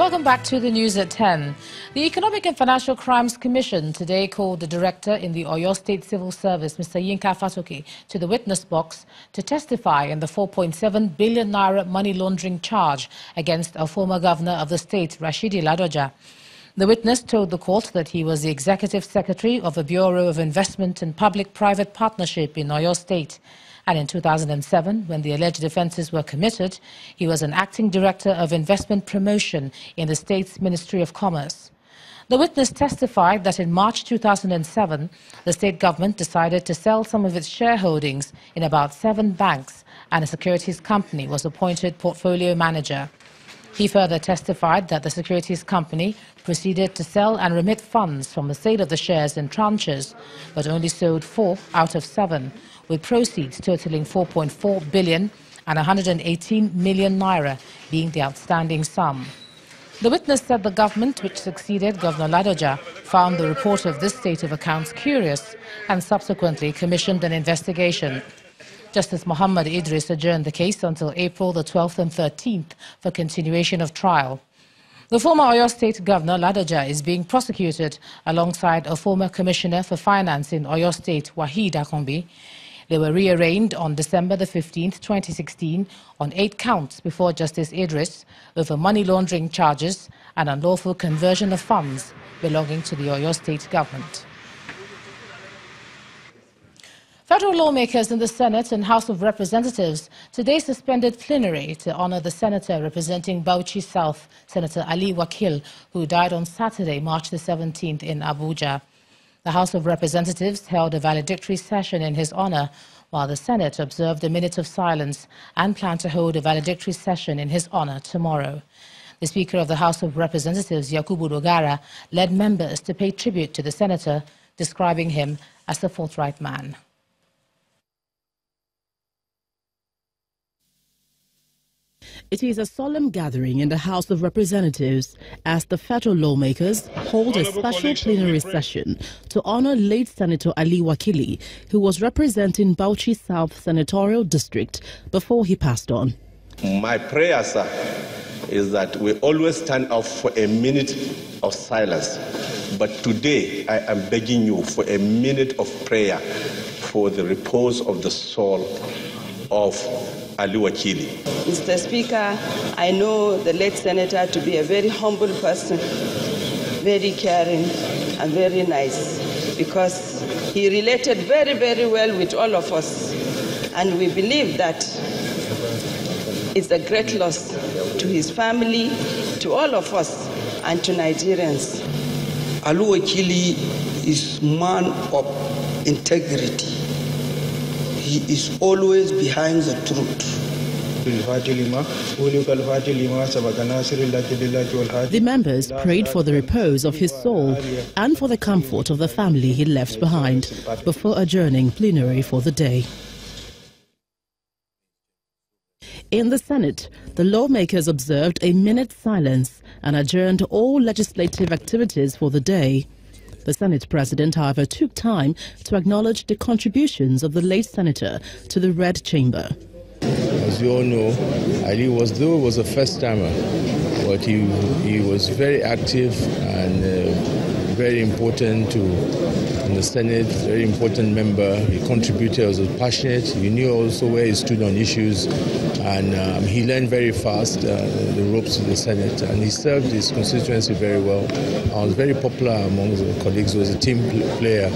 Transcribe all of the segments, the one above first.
Welcome back to the news at 10. The Economic and Financial Crimes Commission today called the director in the Oyo State Civil Service, Mr. Yinka Fatoke, to the witness box to testify in the 4.7 billion naira money laundering charge against a former governor of the state, Rashidi Ladoja. The witness told the court that he was the executive secretary of the Bureau of Investment and Public-Private Partnership in Oyo State. And in 2007, when the alleged offences were committed, he was an acting director of investment promotion in the state's Ministry of Commerce. The witness testified that in March 2007, the state government decided to sell some of its shareholdings in about 7 banks, and a securities company was appointed portfolio manager. He further testified that the securities company proceeded to sell and remit funds from the sale of the shares in tranches, but only sold 4 out of 7, with proceeds totaling 4.4 billion and 118 million naira being the outstanding sum. The witness said the government, which succeeded Governor Ladoja, found the report of this state of accounts curious and subsequently commissioned an investigation. Justice Muhammad Idris adjourned the case until April the 12th and 13th for continuation of trial. The former Oyo State Governor Ladoja is being prosecuted alongside a former Commissioner for Finance in Oyo State, Wahid Akombi. They were rearraigned on December the 15th, 2016 on 8 counts before Justice Idris over money laundering charges and unlawful conversion of funds belonging to the Oyo State government. Federal lawmakers in the Senate and House of Representatives today suspended plenary to honor the senator representing Bauchi South, Senator Ali Wakili, who died on Saturday, March the 17th in Abuja. The House of Representatives held a valedictory session in his honor, while the Senate observed a minute of silence and planned to hold a valedictory session in his honor tomorrow. The Speaker of the House of Representatives, Yakubu Dogara, led members to pay tribute to the senator, describing him as a forthright man. It is a solemn gathering in the House of Representatives as the federal lawmakers hold a special plenary session to honor late Senator Ali Wakili, who was representing Bauchi South Senatorial District before he passed on. My prayer, sir, is that we always stand up for a minute of silence. But today, I am begging you for a minute of prayer for the repose of the soul of Ali Wakili. Mr. Speaker, I know the late senator to be a very humble person, very caring and very nice, because he related very, very well with all of us. And we believe that it's a great loss to his family, to all of us, and to Nigerians. Ali Wakili is man of integrity. He is always behind the truth. The members prayed for the repose of his soul and for the comfort of the family he left behind before adjourning plenary for the day. In the Senate, the lawmakers observed a minute's silence and adjourned all legislative activities for the day. The Senate President, however, took time to acknowledge the contributions of the late senator to the Red Chamber. As you all know, Ali was a first-timer, but he was very active and very important in the Senate, very important member. He contributed, was passionate. He knew also where he stood on issues, and he learned very fast the ropes of the Senate, and he served his constituency very well. Was very popular among the colleagues. He was a team player.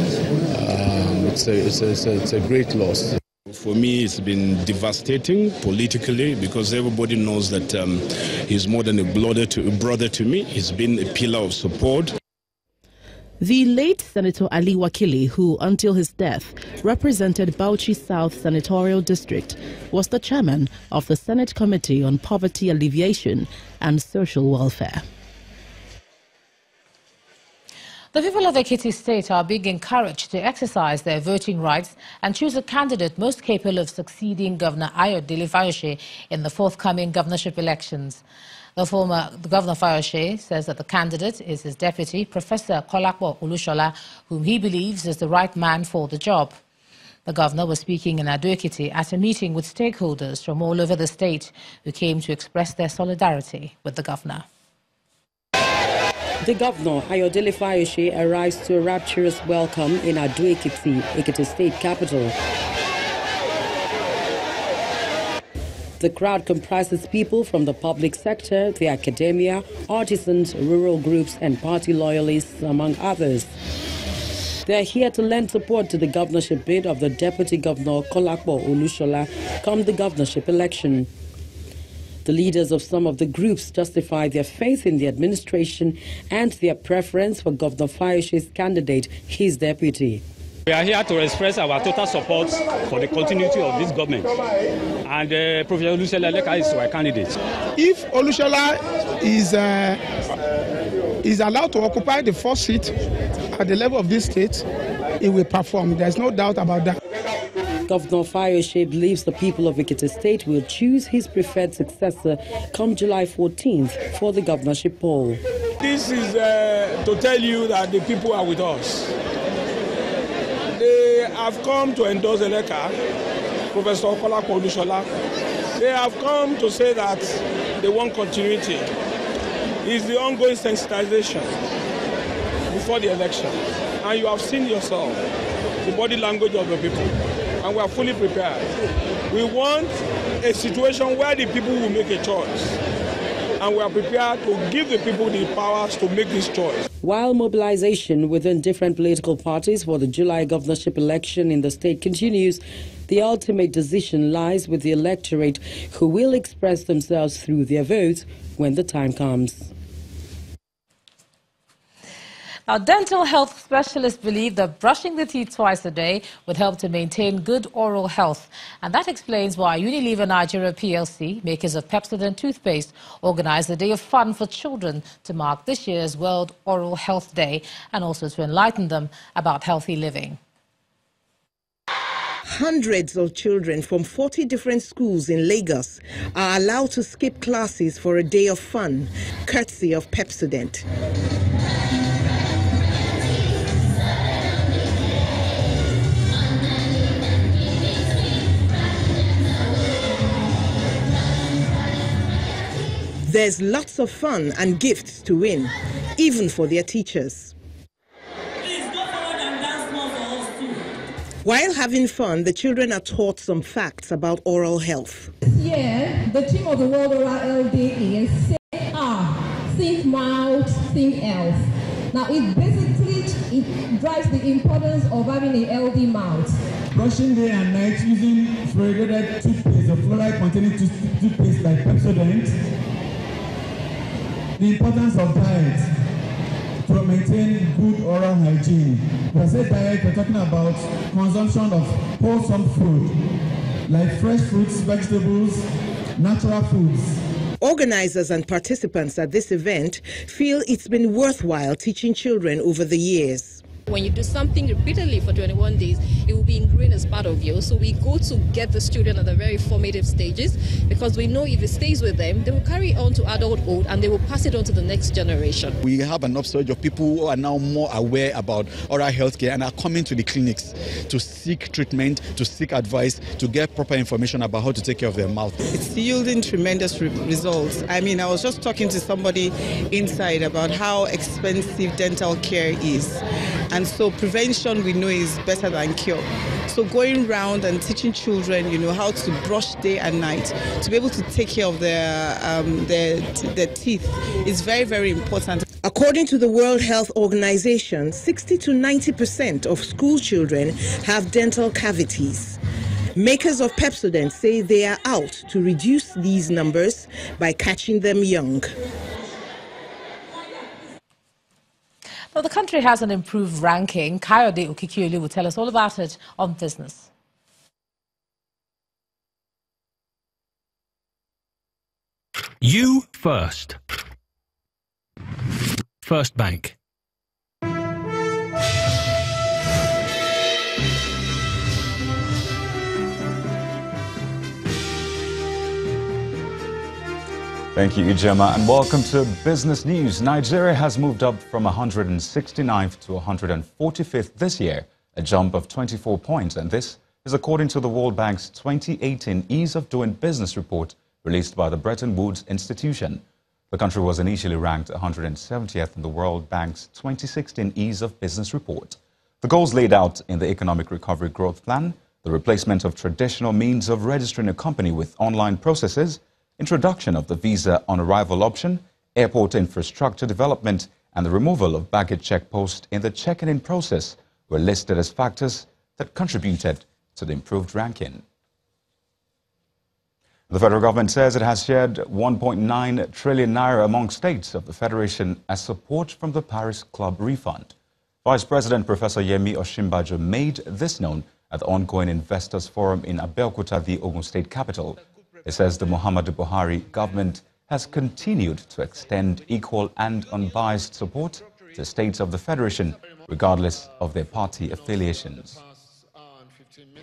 It's a great loss. For me, it's been devastating politically, because everybody knows that he's more than a brother to me. He's been a pillar of support. The late Senator Ali Wakili, who until his death represented Bauchi South Senatorial District, was the chairman of the Senate Committee on Poverty Alleviation and Social Welfare. The people of Ekiti State are being encouraged to exercise their voting rights and choose a candidate most capable of succeeding Governor Ayodele Fayose in the forthcoming governorship elections. The former Governor Fayose says that the candidate is his deputy, Professor Kolakbo Olushola, whom he believes is the right man for the job. The governor was speaking in Ado-Ekiti at a meeting with stakeholders from all over the state who came to express their solidarity with the governor. The governor, Ayodele Fayose, arrives to a rapturous welcome in Ado-Ekiti, Ekiti State capital. The crowd comprises people from the public sector, the academia, artisans, rural groups, and party loyalists, among others. They are here to lend support to the governorship bid of the Deputy Governor Kolakbo Olushola come the governorship election. The leaders of some of the groups justify their faith in the administration and their preference for Governor Fayose's candidate, his deputy. We are here to express our total support for the continuity of this government, and Professor Olushola is our candidate. If Olushola is allowed to occupy the first seat at the level of this state, he will perform. There's no doubt about that. Governor Fayose believes the people of Ekiti State will choose his preferred successor come July 14th for the governorship poll. This is to tell you that the people are with us. They have come to endorse Eleka, Professor Kolakbo Olushola. They have come to say that they want continuity. It's the ongoing sensitization before the election. And you have seen yourself the body language of the people. And we are fully prepared. We want a situation where the people will make a choice. And we are prepared to give the people the powers to make this choice. While mobilization within different political parties for the July governorship election in the state continues, the ultimate decision lies with the electorate, who will express themselves through their votes when the time comes. Now, dental health specialists believe that brushing the teeth twice a day would help to maintain good oral health. And that explains why Unilever Nigeria PLC, makers of Pepsodent toothpaste, organized a day of fun for children to mark this year's World Oral Health Day and also to enlighten them about healthy living. Hundreds of children from 40 different schools in Lagos are allowed to skip classes for a day of fun, courtesy of Pepsodent. There's lots of fun and gifts to win, even for their teachers. While having fun, the children are taught some facts about oral health. This year, the theme of the World Oral Health Day is Say R, think mouth, think health. Now, it drives the importance of having a healthy mouth. Brushing day and night using fluoridated toothpaste or fluoride-containing toothpaste like Pepsodent. The importance of diet to maintain good oral hygiene. When I say diet, we're talking about consumption of wholesome food, like fresh fruits, vegetables, natural foods. Organizers and participants at this event feel it's been worthwhile teaching children over the years. When you do something repeatedly for 21 days, it will be ingrained as part of you. So we go to get the student at the very formative stages, because we know if it stays with them, they will carry on to adulthood and they will pass it on to the next generation. We have an upsurge of people who are now more aware about oral health care and are coming to the clinics to seek treatment, to seek advice, to get proper information about how to take care of their mouth. It's yielding tremendous results. I mean, I was just talking to somebody inside about how expensive dental care is. And so prevention, we know, is better than cure. So going around and teaching children, how to brush day and night, to be able to take care of their teeth is very, very important. According to the World Health Organization, 60 to 90% of school children have dental cavities. Makers of Pepsodent say they are out to reduce these numbers by catching them young. Now, the country has an improved ranking. Kayode Okikiolu will tell us all about it on Business. You first. First Bank. Thank you, Ijema, and welcome to Business News. Nigeria has moved up from 169th to 145th this year, a jump of 24 points, and this is according to the World Bank's 2018 Ease of Doing Business report released by the Bretton Woods Institution. The country was initially ranked 170th in the World Bank's 2016 Ease of Business report. The goals laid out in the Economic Recovery Growth Plan, the replacement of traditional means of registering a company with online processes, introduction of the visa on arrival option, airport infrastructure development, and the removal of baggage checkposts in the checking-in process were listed as factors that contributed to the improved ranking. The federal government says it has shared 1.9 trillion naira among states of the federation as support from the Paris Club refund. Vice President Professor Yemi Osinbajo made this known at the ongoing Investors Forum in Abeokuta, the Ogun State capital. He says the Muhammadu Buhari government has continued to extend equal and unbiased support to states of the federation, regardless of their party affiliations.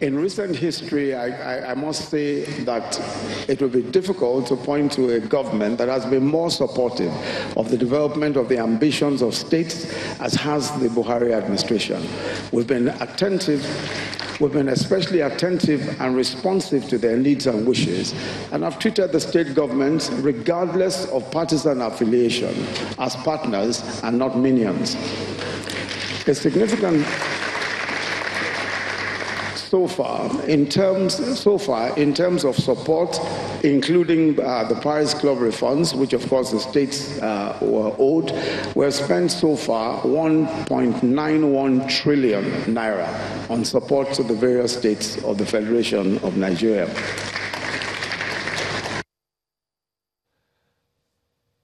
In recent history, I must say that it will be difficult to point to a government that has been more supportive of the development of the ambitions of states as has the Buhari administration. We've been especially attentive and responsive to their needs and wishes, and have treated the state governments, regardless of partisan affiliation, as partners and not minions. A significant so far in terms of support, including the Paris Club refunds, which of course the states were owed, we have spent so far 1.91 trillion naira on support to the various states of the Federation of Nigeria.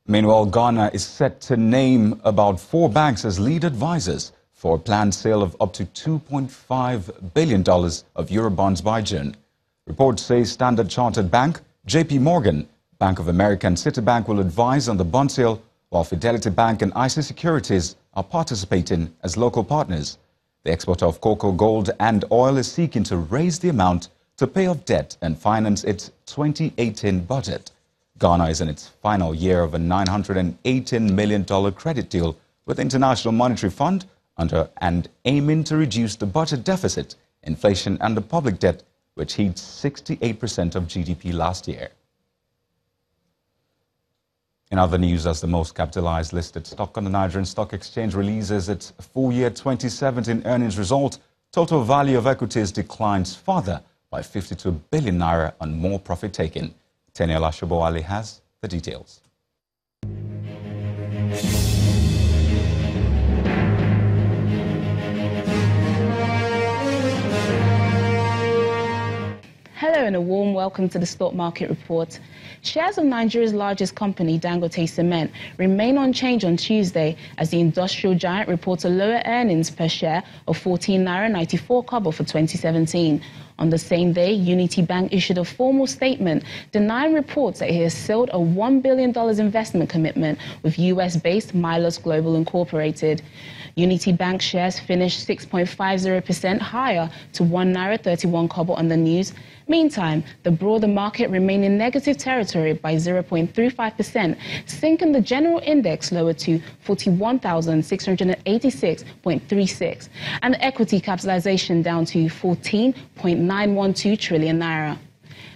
Meanwhile, Ghana is set to name about 4 banks as lead advisors for a planned sale of up to $2.5 billion of Eurobonds by June. Reports say Standard Chartered Bank, JP Morgan, Bank of America and Citibank will advise on the bond sale, while Fidelity Bank and IC Securities are participating as local partners. The exporter of cocoa, gold and oil is seeking to raise the amount to pay off debt and finance its 2018 budget. Ghana is in its final year of a $918 million credit deal with the International Monetary Fund and aiming to reduce the budget deficit, inflation and the public debt, which hit 68% of GDP last year. In other news, as the most capitalized listed stock on the Nigerian Stock Exchange releases its full year 2017 earnings result, total value of equities declines further by 52 billion naira on more profit taken. Teniola Shobowale has the details. Hello and a warm welcome to the Stock Market Report. Shares of Nigeria's largest company, Dangote Cement, remain unchanged on Tuesday as the industrial giant reports a lower earnings per share of 14.94 naira for 2017. On the same day, Unity Bank issued a formal statement denying reports that it has sealed a $1 billion investment commitment with US-based Milos Global Incorporated. Unity Bank shares finished 6.50% higher to 1.31 naira on the news. Meantime, the broader market remained in negative territory by 0.35%, sinking the general index lower to 41,686.36, and the equity capitalization down to 14.912 trillion naira.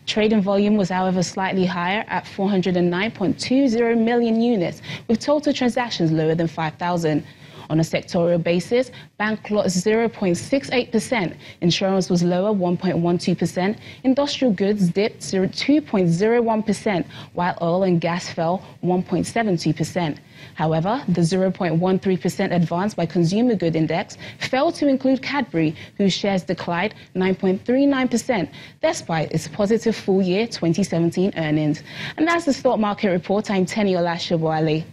Trading volume was, however, slightly higher at 409.20 million units, with total transactions lower than 5,000. On a sectorial basis, bank closed 0.68%, insurance was lower 1.12%, industrial goods dipped 2.01%, while oil and gas fell 1.72%. However, the 0.13% advance by consumer good index failed to include Cadbury, whose shares declined 9.39%, despite its positive full year 2017 earnings. And that's the Stock Market Report. I'm Teniola Shobowale.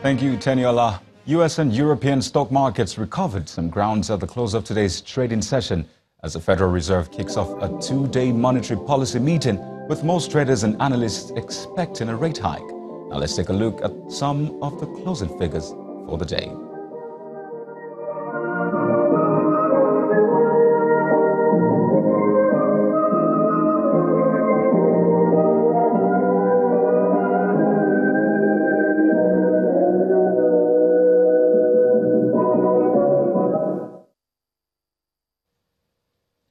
Thank you, Teniola. U.S. and European stock markets recovered some grounds at the close of today's trading session as the Federal Reserve kicks off a 2-day monetary policy meeting, with most traders and analysts expecting a rate hike. Now let's take a look at some of the closing figures for the day.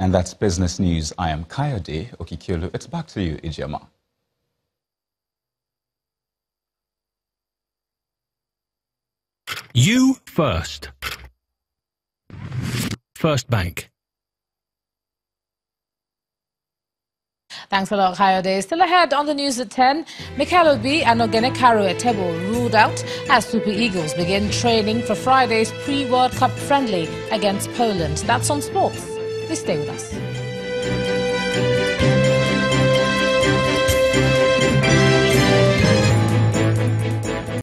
And that's Business News. I am Kayode Okikiolu. It's back to you, Ijema. You first. First Bank. Thanks a lot, Kayode. Still ahead on the news at 10, Mikel Obi and Ogene Karu Etebo ruled out as Super Eagles begin training for Friday's pre-World Cup friendly against Poland. That's on sports. Please stay with us.